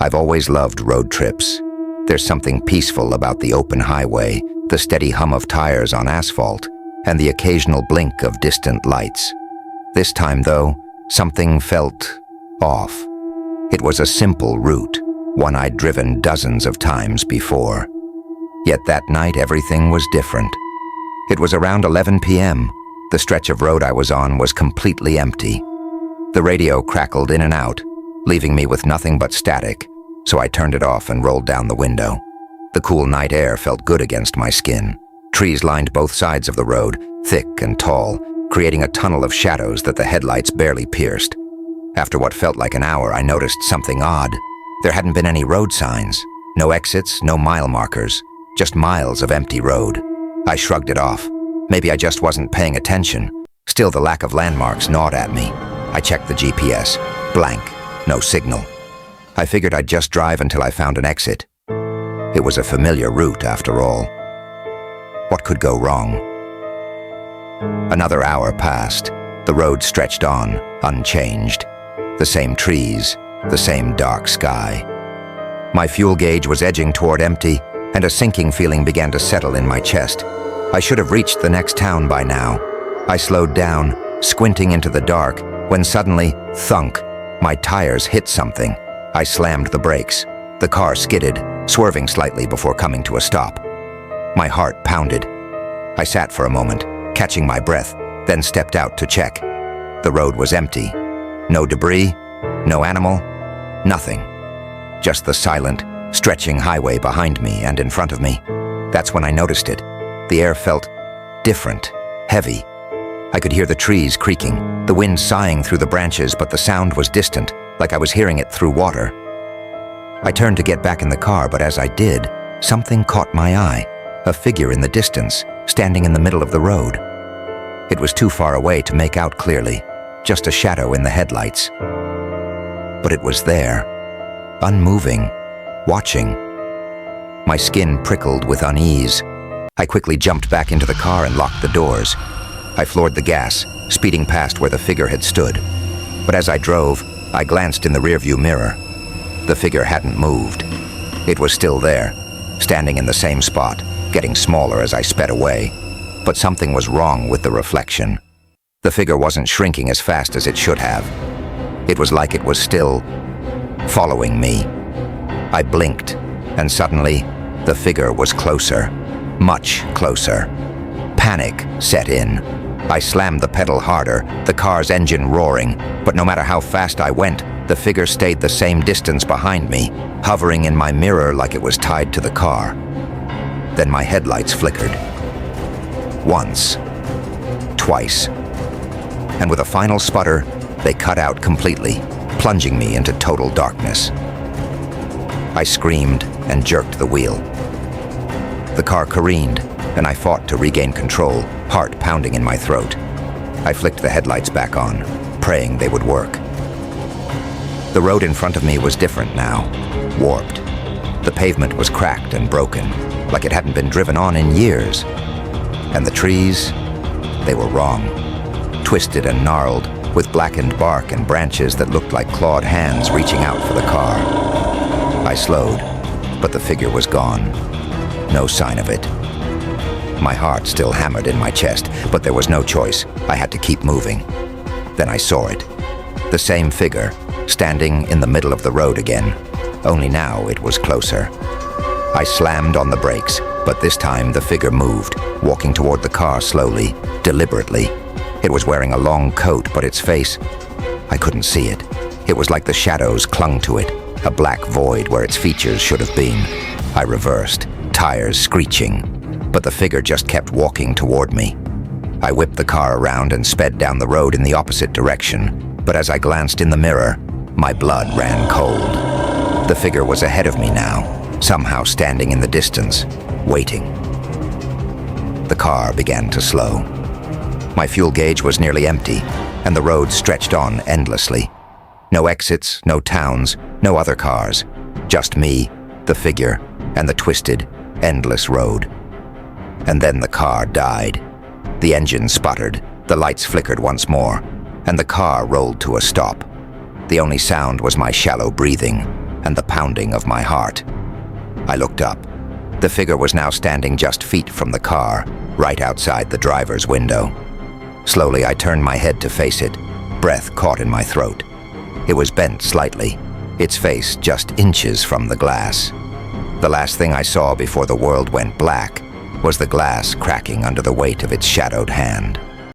I've always loved road trips. There's something peaceful about the open highway, the steady hum of tires on asphalt, and the occasional blink of distant lights. This time, though, something felt off. It was a simple route, one I'd driven dozens of times before. Yet that night, everything was different. It was around 11 p.m. The stretch of road I was on was completely empty. The radio crackled in and out, leaving me with nothing but static, so I turned it off and rolled down the window. The cool night air felt good against my skin. Trees lined both sides of the road, thick and tall, creating a tunnel of shadows that the headlights barely pierced. After what felt like an hour, I noticed something odd. There hadn't been any road signs. No exits, no mile markers, just miles of empty road. I shrugged it off. Maybe I just wasn't paying attention. Still, the lack of landmarks gnawed at me. I checked the GPS. Blank. No signal. I figured I'd just drive until I found an exit. It was a familiar route, after all. What could go wrong? Another hour passed. The road stretched on, unchanged. The same trees, the same dark sky. My fuel gauge was edging toward empty, and a sinking feeling began to settle in my chest. I should have reached the next town by now. I slowed down, squinting into the dark, when suddenly, thunk, my tires hit something. I slammed the brakes. The car skidded, swerving slightly before coming to a stop. My heart pounded. I sat for a moment, catching my breath, then stepped out to check. The road was empty. No debris, no animal, nothing. Just the silent, stretching highway behind me and in front of me. That's when I noticed it. The air felt different, heavy. I could hear the trees creaking, the wind sighing through the branches, but the sound was distant, like I was hearing it through water. I turned to get back in the car, but as I did, something caught my eye. A figure in the distance, standing in the middle of the road. It was too far away to make out clearly, just a shadow in the headlights. But it was there, unmoving, watching. My skin prickled with unease. I quickly jumped back into the car and locked the doors. I floored the gas, speeding past where the figure had stood. But as I drove, I glanced in the rearview mirror. The figure hadn't moved. It was still there, standing in the same spot, getting smaller as I sped away. But something was wrong with the reflection. The figure wasn't shrinking as fast as it should have. It was like it was still following me. I blinked, and suddenly, the figure was closer, much closer. Panic set in. I slammed the pedal harder, the car's engine roaring, but no matter how fast I went, the figure stayed the same distance behind me, hovering in my mirror like it was tied to the car. Then my headlights flickered. Once. Twice. And with a final sputter, they cut out completely, plunging me into total darkness. I screamed and jerked the wheel. The car careened, and I fought to regain control, heart pounding in my throat. I flicked the headlights back on, praying they would work. The road in front of me was different now, warped. The pavement was cracked and broken, like it hadn't been driven on in years. And the trees, they were wrong, twisted and gnarled, with blackened bark and branches that looked like clawed hands reaching out for the car. I slowed, but the figure was gone. No sign of it. My heart still hammered in my chest, but there was no choice. I had to keep moving. Then I saw it. The same figure, standing in the middle of the road again. Only now it was closer. I slammed on the brakes, but this time the figure moved, walking toward the car slowly, deliberately. It was wearing a long coat, but its face, I couldn't see it. It was like the shadows clung to it, a black void where its features should have been. I reversed, tires screeching, but the figure just kept walking toward me. I whipped the car around and sped down the road in the opposite direction, but as I glanced in the mirror, my blood ran cold. The figure was ahead of me now, somehow standing in the distance, waiting. The car began to slow. My fuel gauge was nearly empty, and the road stretched on endlessly. No exits, no towns, no other cars. Just me, the figure, and the twisted, endless road. And then the car died. The engine sputtered, the lights flickered once more, and the car rolled to a stop. The only sound was my shallow breathing, and the pounding of my heart. I looked up. The figure was now standing just feet from the car, right outside the driver's window. Slowly, I turned my head to face it, breath caught in my throat. It was bent slightly, its face just inches from the glass. The last thing I saw before the world went black was the glass cracking under the weight of its shadowed hand.